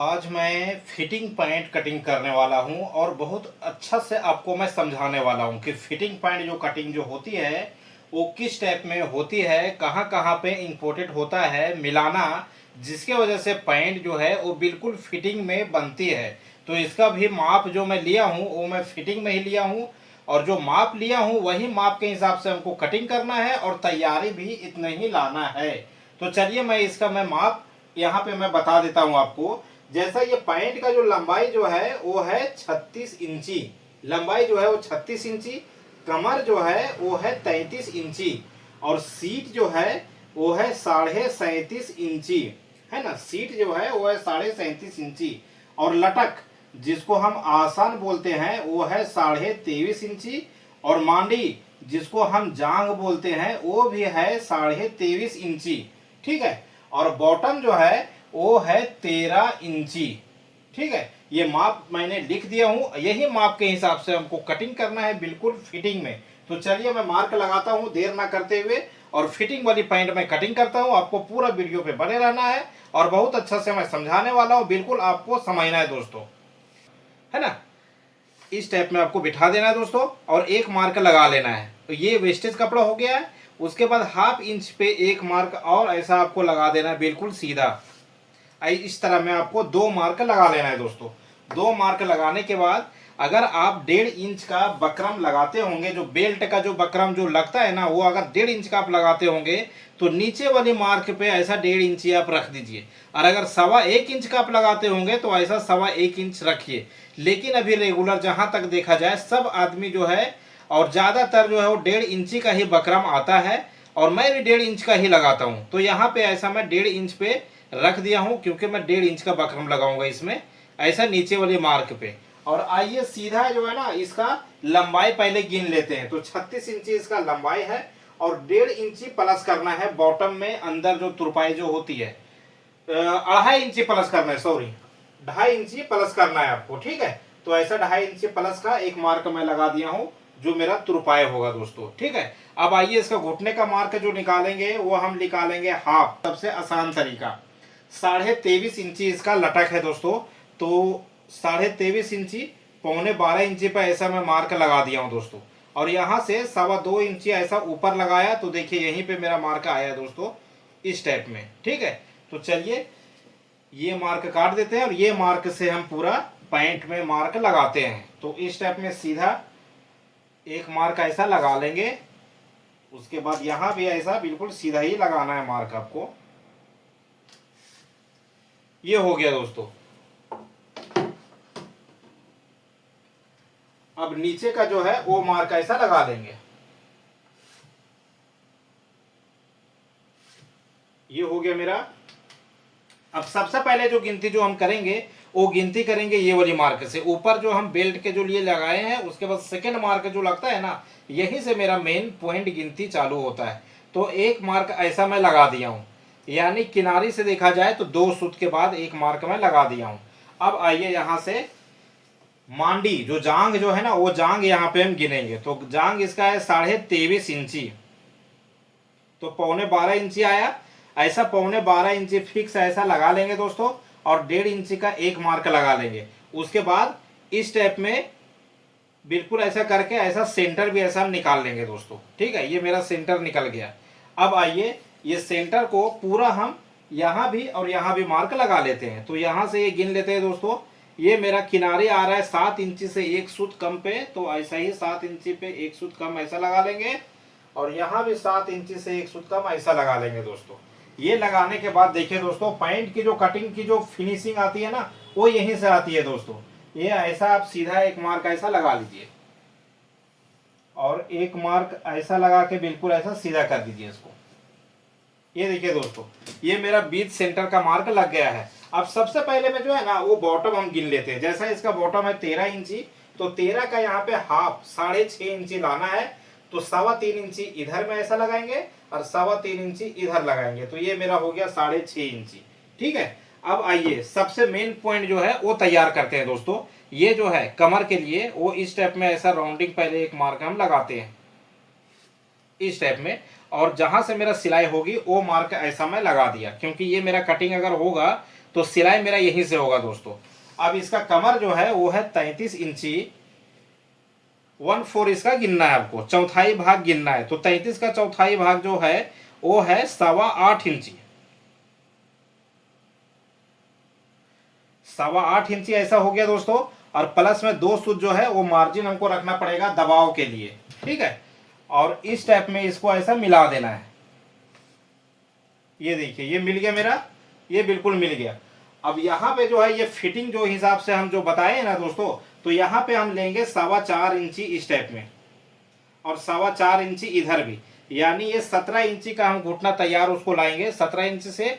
आज मैं fitting pant cutting करने वाला हूं और बहुत अच्छा से आपको मैं समझाने वाला हूं कि फिटिंग पैंट जो कटिंग जो होती है वो किस टाइप में होती है, कहां कहां पे इंपोर्टेड होता है मिलाना, जिसके वजह से पैंट जो है वो बिल्कुल फिटिंग में बनती है। तो इसका भी माप जो मैं लिया हूं वो मैं फिटिंग में ही लिया हूं और जो माप लिया हूं वही माप के हिसाब से हमको कटिंग करना है और तैयारी भी इतना ही लाना है। तो चलिए मैं माप यहाँ पे मैं बता देता हूँ आपको। जैसा ये पैंट का जो लंबाई जो है वो है 36 इंची। लंबाई जो है वो 36 इंची, कमर जो है वो है 33 इंची और सीट जो है वो है 37.5 इंची। है ना, सीट जो है वो है 37.5 इंची और लटक जिसको हम आसान बोलते हैं वो है 23.5 इंची और मांडी जिसको हम जांग बोलते हैं वो भी है 23.5 इंची। ठीक है, और बॉटम जो है वो है 13 इंची। ठीक है, ये माप मैंने लिख दिया हूं, यही माप के हिसाब से हमको कटिंग करना है बिल्कुल फिटिंग में। तो चलिए मैं मार्क लगाता हूं देर ना करते हुए और फिटिंग वाली पैंट में कटिंग करता हूं। आपको पूरा वीडियो पे बने रहना है और बहुत अच्छा से मैं समझाने वाला हूं, बिल्कुल आपको समझना है दोस्तों। है ना, इस टाइप में आपको बिठा देना है दोस्तों और एक मार्क लगा लेना है। तो ये वेस्टेज कपड़ा हो गया है। उसके बाद 1/2 इंच पे एक मार्क और ऐसा आपको लगा देना है बिल्कुल सीधा। इस तरह में आपको 2 मार्क लगा लेना है दोस्तों। 2 मार्क लगाने के बाद अगर आप 1.5 इंच का बकरम लगाते होंगे, जो बेल्ट का जो बकरम जो लगता है ना, वो अगर 1.5 इंच का आप लगाते होंगे तो नीचे वाली मार्क पे ऐसा 1.5 इंची आप रख दीजिए। और अगर 1.25 इंच का आप लगाते होंगे तो ऐसा 1.25 इंच रखिए। लेकिन अभी रेगुलर जहां तक देखा जाए सब आदमी जो है और ज़्यादातर जो है वो 1.5 इंची का ही बकरम आता है और मैं भी 1.5 इंच का ही लगाता हूँ। तो यहाँ पे ऐसा मैं 1.5 इंच पे रख दिया हूँ क्योंकि मैं 1.5 इंच का बकरम लगाऊंगा इसमें, ऐसा नीचे वाले मार्क पे। और आइए सीधा जो है ना इसका लंबाई पहले गिन लेते हैं। तो 36 इंची इसका लंबाई है और 1.5 इंची प्लस करना है बॉटम में, अंदर जो तुरपाई जो होती है 2.5 इंची प्लस करना है, सॉरी 2.5 इंची प्लस करना है आपको। ठीक है, तो ऐसा 2.5 इंची प्लस का एक मार्क मैं लगा दिया हूँ जो मेरा तुरपाई होगा दोस्तों। ठीक है, अब आइए इसका घुटने का मार्क जो निकालेंगे वो हम निकालेंगे हाफ। सबसे आसान तरीका 23.5 इंची इसका लटक है दोस्तों। तो 23.5 इंची 11.25 इंची पर ऐसा मैं मार्क लगा दिया हूँ दोस्तों। और यहाँ से 2.25 इंची ऐसा ऊपर लगाया तो देखिए यहीं पे मेरा मार्क आया दोस्तों, इस टाइप में। ठीक है, तो चलिए ये मार्क काट देते हैं और ये मार्क से हम पूरा पैंट में मार्क लगाते हैं। तो इस टाइप में सीधा एक मार्क ऐसा लगा लेंगे। उसके बाद यहाँ भी ऐसा बिल्कुल सीधा ही लगाना है मार्क आपको। ये हो गया दोस्तों। अब नीचे का जो है वो मार्क ऐसा लगा देंगे। ये हो गया मेरा। अब सबसे पहले जो गिनती जो हम करेंगे वो गिनती करेंगे ये वाली मार्क से, ऊपर जो हम बेल्ट के जो लिए लगाए हैं उसके बाद सेकंड मार्क जो लगता है ना, यहीं से मेरा मेन पॉइंट गिनती चालू होता है। तो एक मार्क ऐसा मैं लगा दिया हूँ, यानी किनारी से देखा जाए तो 2 सूत के बाद एक मार्क मैं लगा दिया हूँ। अब आइए यहाँ से मांडी जो जांग जो है ना, वो जांग यहाँ पे हम गिनेंगे। तो जांग इसका है 23.5 इंची, तो 12.25 इंची आया। ऐसा 12.25 इंची फिक्स ऐसा लगा लेंगे दोस्तों और 1.5 इंची का एक मार्क लगा लेंगे। उसके बाद इस टाइप में बिल्कुल ऐसा करके ऐसा सेंटर भी ऐसा निकाल लेंगे दोस्तों। ठीक है, ये मेरा सेंटर निकल गया। अब आइए ये सेंटर को पूरा हम यहाँ भी और यहाँ भी मार्क लगा लेते हैं। तो यहाँ से ये गिन लेते हैं दोस्तों। ये मेरा किनारे आ रहा है 7 इंची से एक सूत कम पे, तो ऐसा ही 7 इंची पे एक सूत कम ऐसा लगा लेंगे और यहाँ भी 7 इंची से एक सूत कम ऐसा लगा लेंगे दोस्तों। ये लगाने के बाद देखिए दोस्तों पैंट की जो कटिंग की जो फिनिशिंग आती है ना, वो यहीं से आती है दोस्तों। ये ऐसा आप सीधा एक मार्क ऐसा लगा लीजिए और एक मार्क ऐसा लगा के बिल्कुल ऐसा सीधा कर दीजिए इसको। ये देखिए दोस्तों, ये मेरा बीच सेंटर का मार्क लग गया है। अब सबसे पहले में जो है ना वो बॉटम हम गिन लेते हैं। जैसा इसका बॉटम है 13 इंची, तो 13 का यहाँ पे हाफ 6.5 इंची लाना है। तो 3.25 इंची इधर में ऐसा लगाएंगे और 3.25 इंची इधर लगाएंगे। तो ये मेरा हो गया 6.5 इंची। ठीक है, अब आइए सबसे मेन पॉइंट जो है वो तैयार करते हैं दोस्तों। ये जो है कमर के लिए वो इस टाइप में ऐसा राउंडिंग पहले एक मार्क हम लगाते हैं इस टाइप में, और जहां से मेरा सिलाई होगी वो मार्क ऐसा मैं लगा दिया, क्योंकि ये मेरा कटिंग अगर होगा तो सिलाई मेरा यहीं से होगा दोस्तों। अब इसका कमर जो है वो है 33 इंची, 1/4 इसका गिनना है आपको, चौथाई भाग गिनना है। तो 33 का चौथाई भाग जो है वो है 8.25 इंची, 8.25 इंची ऐसा हो गया दोस्तों। और प्लस में 2 सूत जो है वो मार्जिन हमको रखना पड़ेगा दबाव के लिए, ठीक है। और इस टाइप में इसको ऐसा मिला देना है। ये देखिए ये मिल गया मेरा, ये बिल्कुल मिल गया। अब यहाँ पे जो है ये फिटिंग जो हिसाब से हम जो बताए हैं ना दोस्तों, तो यहाँ पे हम लेंगे 4.25 इंची इस टाइप में, और 4.25 इंची इधर भी, यानी ये 17 इंची का हम घुटना तैयार उसको लाएंगे। 17 इंची से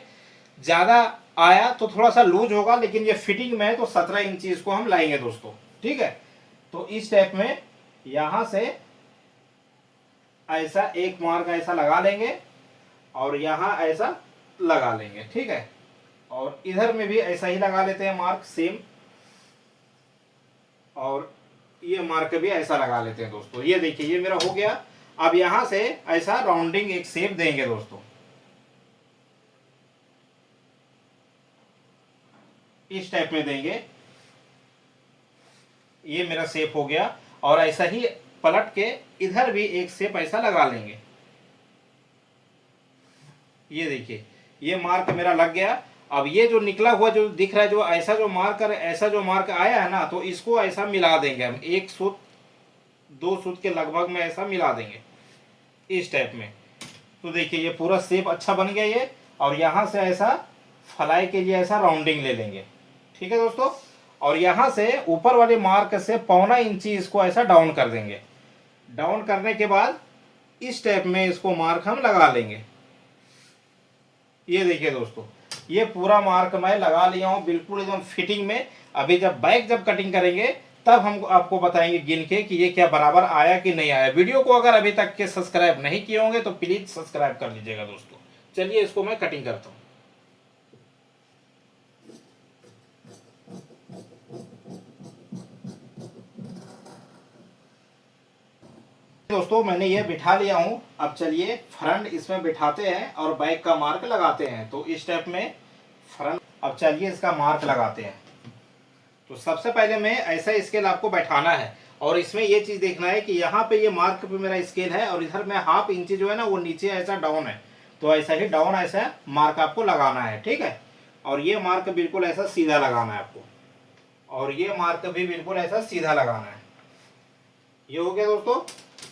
ज़्यादा आया तो थोड़ा सा लूज होगा, लेकिन ये फिटिंग में है तो 17 इंची इसको हम लाएंगे दोस्तों, ठीक है। तो इस टाइप में यहाँ से ऐसा एक मार्क ऐसा लगा लेंगे, और यहाँ ऐसा लगा लेंगे, ठीक है। और इधर में भी ऐसा ही लगा लेते हैं मार्क सेम, और ये मार्क भी ऐसा लगा लेते हैं दोस्तों। ये देखिए ये मेरा हो गया। अब यहां से ऐसा राउंडिंग एक शेप देंगे दोस्तों, इस टाइप में देंगे। ये मेरा शेप हो गया, और ऐसा ही पलट के इधर भी एक शेप ऐसा लगा लेंगे। ये देखिए ये मार्क मेरा लग गया। अब ये जो निकला हुआ जो दिख रहा है, जो ऐसा जो मार्कर ऐसा जो मार्क आया है ना, तो इसको ऐसा मिला देंगे हम, 1 सूत 2 सूत के लगभग में ऐसा मिला देंगे इस टाइप में। तो देखिए ये पूरा शेप अच्छा बन गया ये। और यहाँ से ऐसा फलाई के लिए ऐसा राउंडिंग ले लेंगे, ठीक है दोस्तों। और यहाँ से ऊपर वाले मार्क से 1.25 इंची इसको ऐसा डाउन कर देंगे। डाउन करने के बाद इस टाइप में इसको मार्क हम लगा लेंगे। ये देखिए दोस्तों ये पूरा मार्क मैं लगा लिया हूँ बिल्कुल एकदम फिटिंग में। अभी जब बैक जब कटिंग करेंगे तब हम आपको बताएंगे गिन के कि ये क्या बराबर आया कि नहीं आया। वीडियो को अगर अभी तक के सब्सक्राइब नहीं किए होंगे तो प्लीज सब्सक्राइब कर लीजिएगा दोस्तों। चलिए इसको मैं कटिंग करता हूँ। दोस्तों मैंने ये बिठा लिया हूँ। अब चलिए फ्रंट इसमें बिठाते हैं और बैक का मार्क लगाते हैं। तो इस स्टेप में फ्रंट, अब चलिए इसका मार्क लगाते हैं। तो सबसे पहले मैं ऐसा स्केल आपको बैठाना है, और इसमें ये चीज देखना है कि यहाँ पे ये मार्क पे मेरा स्केल है, और इधर में 1/2 इंची जो है ना वो नीचे ऐसा डाउन है। तो ऐसा ही डाउन ऐसा मार्क आपको लगाना है, ठीक है। और ये मार्क बिल्कुल ऐसा सीधा लगाना है आपको, और ये मार्क भी बिल्कुल ऐसा सीधा लगाना है। ये हो गया दोस्तों।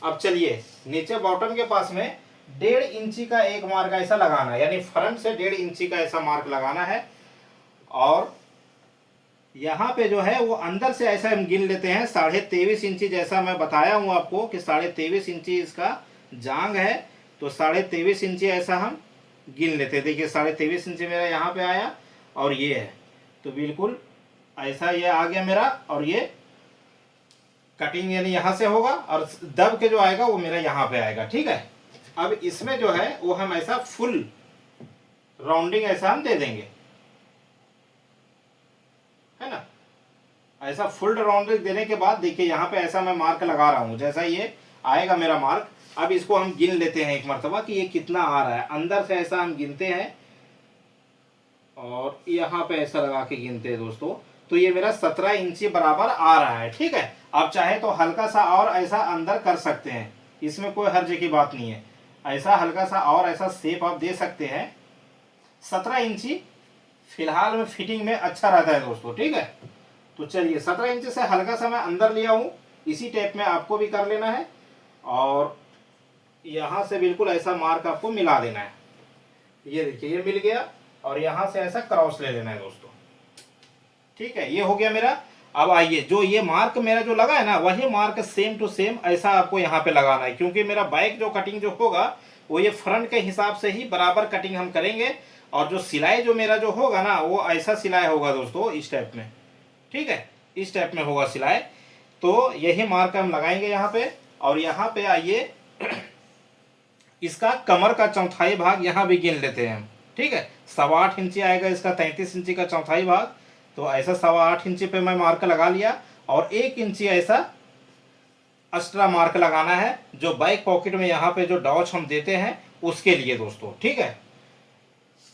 अब चलिए नीचे बॉटम के पास में 1.5 इंची का एक मार्क ऐसा लगाना है, यानी फ्रंट से 1.5 इंची का ऐसा मार्क लगाना है। और यहाँ पे जो है वो अंदर से ऐसा हम गिन लेते हैं 23.5 इंची, जैसा मैं बताया हूँ आपको कि 23.5 इंची इसका जांग है। तो 23.5 इंची ऐसा हम गिन लेते हैं। देखिए 23.5 इंची मेरा यहाँ पे आया, और ये है तो बिल्कुल ऐसा ये आ गया मेरा। और ये कटिंग यानी यहाँ से होगा, और दब के जो आएगा वो मेरा यहाँ पे आएगा, ठीक है। अब इसमें जो है वो हम ऐसा फुल राउंडिंग ऐसा हम दे देंगे, है ना। ऐसा फुल राउंडिंग देने के बाद देखिए यहाँ पे ऐसा मैं मार्क लगा रहा हूँ, जैसा ये आएगा मेरा मार्क। अब इसको हम गिन लेते हैं एक मर्तबा कि ये कितना आ रहा है। अंदर से ऐसा हम गिनते हैं, और यहाँ पे ऐसा लगा के गिनते हैं दोस्तों। तो ये मेरा 17 इंची बराबर आ रहा है, ठीक है। आप चाहे तो हल्का सा और ऐसा अंदर कर सकते हैं, इसमें कोई हर्ज की बात नहीं है। ऐसा हल्का सा और ऐसा शेप आप दे सकते हैं। 17 इंची फिलहाल में फिटिंग में अच्छा रहता है दोस्तों, ठीक है। तो चलिए 17 इंची से हल्का सा मैं अंदर लिया हूँ, इसी टाइप में आपको भी कर लेना है। और यहाँ से बिल्कुल ऐसा मार्क आपको मिला देना है। ये देखिए ये मिल गया, और यहाँ से ऐसा क्रॉस ले लेना है दोस्तों, ठीक है। ये हो गया मेरा। अब आइए जो ये मार्क मेरा जो लगा है ना, वही मार्क सेम टू सेम ऐसा आपको यहाँ पे लगाना है, क्योंकि मेरा बैक जो कटिंग जो होगा वो ये फ्रंट के हिसाब से ही बराबर कटिंग हम करेंगे। और जो सिलाई जो मेरा जो होगा ना वो ऐसा सिलाई होगा दोस्तों, इस टाइप में, ठीक है। इस टाइप में होगा सिलाई। तो यही मार्क हम लगाएंगे यहाँ पे। और यहाँ पे आइए इसका कमर का चौथाई भाग यहाँ भी गिन लेते हैं हम, ठीक है। 8.25 इंची आएगा इसका 33 इंची का चौथाई भाग। तो ऐसा 8.25 इंची पे मैं मार्क लगा लिया, और 1 इंची ऐसा एक्स्ट्रा मार्क लगाना है, जो बैक पॉकेट में यहाँ पे जो डॉच हम देते हैं उसके लिए दोस्तों, ठीक है।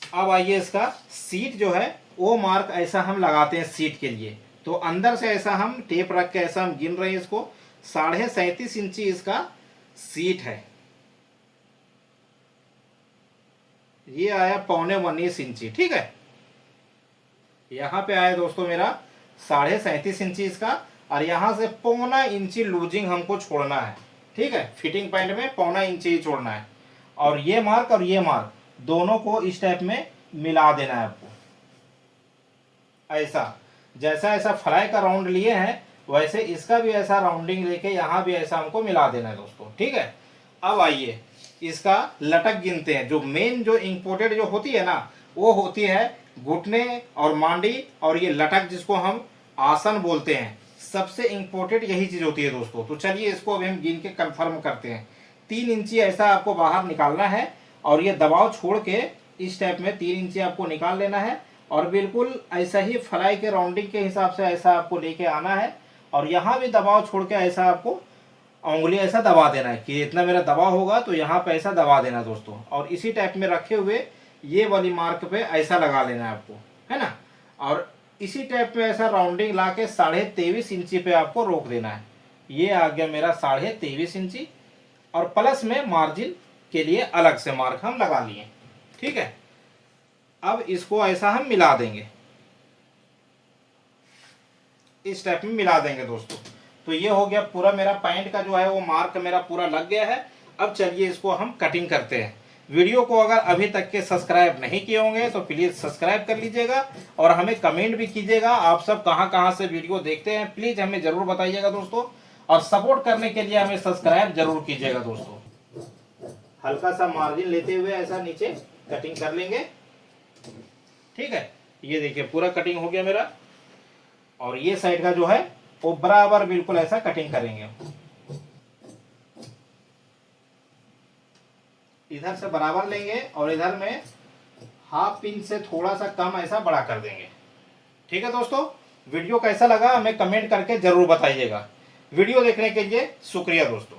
अब आइए इसका सीट जो है वो मार्क ऐसा हम लगाते हैं सीट के लिए। तो अंदर से ऐसा हम टेप रख के ऐसा हम गिन रहे हैं इसको, 37.5 इंची इसका सीट है। ये आया 19.25 इंची, ठीक है। यहाँ पे आया दोस्तों मेरा 37.5 इंची इसका, और यहाँ से 0.25 इंची लूजिंग हमको छोड़ना है, ठीक है। फिटिंग पॉइंट में 0.25 इंची ही छोड़ना है। और ये मार्क और ये मार्क दोनों को इस टाइप में मिला देना है आपको, ऐसा जैसा ऐसा फ्लाई का राउंड लिए हैं वैसे इसका भी ऐसा राउंडिंग लेके यहाँ भी ऐसा हमको मिला देना है दोस्तों, ठीक है। अब आइए इसका लटक गिनते हैं। जो मेन जो इंपोर्टेड जो होती है ना, वो होती है घुटने और मांडी, और ये लटक जिसको हम आसन बोलते हैं। सबसे इंपॉर्टेंट यही चीज होती है दोस्तों। तो चलिए इसको अभी हम गिन के कंफर्म करते हैं। 3 इंची ऐसा आपको बाहर निकालना है, और ये दबाव छोड़ के इस टाइप में 3 इंची आपको निकाल लेना है, और बिल्कुल ऐसा ही फ्लाई के राउंडिंग के हिसाब से ऐसा आपको लेके आना है। और यहाँ भी दबाव छोड़ के ऐसा आपको उंगली ऐसा दबा देना है कि इतना मेरा दबाव होगा तो यहाँ पे ऐसा दबा देना दोस्तों। और इसी टाइप में रखे हुए ये वाली मार्क पे ऐसा लगा लेना है आपको, है ना। और इसी टाइप में ऐसा राउंडिंग ला के 23.5 इंची पे आपको रोक देना है। ये आ गया मेरा 23.5 इंची, और प्लस में मार्जिन के लिए अलग से मार्क हम लगा लिए, ठीक है। अब इसको ऐसा हम मिला देंगे, इस टाइप में मिला देंगे दोस्तों। तो ये हो गया पूरा मेरा पैंट का जो है वो मार्क मेरा पूरा लग गया है। अब चलिए इसको हम कटिंग करते हैं। वीडियो को अगर अभी तक के सब्सक्राइब नहीं किए होंगे तो प्लीज़ सब्सक्राइब कर लीजिएगा, और हमें कमेंट भी कीजिएगा आप सब कहां कहां से वीडियो देखते हैं, प्लीज़ हमें ज़रूर बताइएगा दोस्तों। और सपोर्ट करने के लिए हमें सब्सक्राइब जरूर कीजिएगा दोस्तों। हल्का सा मार्जिन लेते हुए ऐसा नीचे कटिंग कर लेंगे, ठीक है। ये देखिए पूरा कटिंग हो गया मेरा, और ये साइड का जो है वो बराबर बिल्कुल ऐसा कटिंग करेंगे। इधर से बराबर लेंगे और इधर में ½ इंच से थोड़ा सा कम ऐसा बड़ा कर देंगे, ठीक है दोस्तों। वीडियो कैसा लगा हमें कमेंट करके जरूर बताइएगा। वीडियो देखने के लिए शुक्रिया दोस्तों।